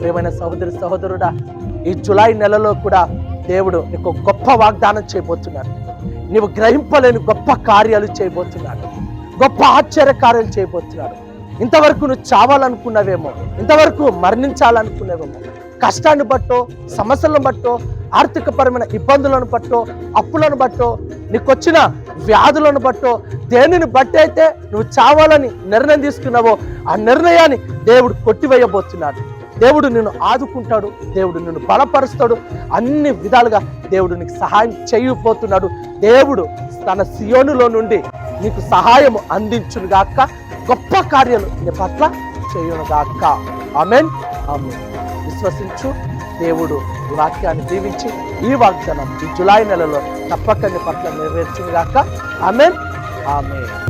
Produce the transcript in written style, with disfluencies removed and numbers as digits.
ప్రియమైన సహోదరుడా, ఈ జులై నెలలో కూడా దేవుడు నీకు గొప్ప వాగ్దానం చేయబోతున్నాడు. నీవు గ్రహింపలేని గొప్ప కార్యాలు చేయబోతున్నాడు. గొప్ప ఆశ్చర్య కార్యాలు చేయబోతున్నాడు. ఇంతవరకు నువ్వు చావాలనుకున్నావేమో, ఇంతవరకు మరణించాలనుకున్నావేమో, కష్టాన్ని బట్టో, సమస్యలను బట్టో, ఆర్థికపరమైన ఇబ్బందులను బట్టో, అప్పులను బట్టో, నీకు వచ్చిన వ్యాధులను బట్టో, దేనిని బట్టి అయితే నువ్వు చావాలని నిర్ణయం తీసుకున్నావో ఆ నిర్ణయాన్ని దేవుడు కొట్టివేయబోతున్నాడు. దేవుడు నిన్ను ఆదుకుంటాడు. దేవుడు నిన్ను బలపరుస్తాడు. అన్ని విధాలుగా దేవుడు నీకు సహాయం చేయబోతున్నాడు. దేవుడు తన సియోనులో నుండి నీకు సహాయం అందించునుగాక. గొప్ప కార్యాలు నీ పట్ల చేయునుగాక. ఆమేన్, ఆమేన్. విశ్వసించు. దేవుడు ఈ వాక్యాన్ని దీవించి ఈ వాగ్దానం ఈ జులై నెలలో తప్పక నీ పట్ల నెరవేర్చునుగాక. ఆమేన్, ఆమేన్.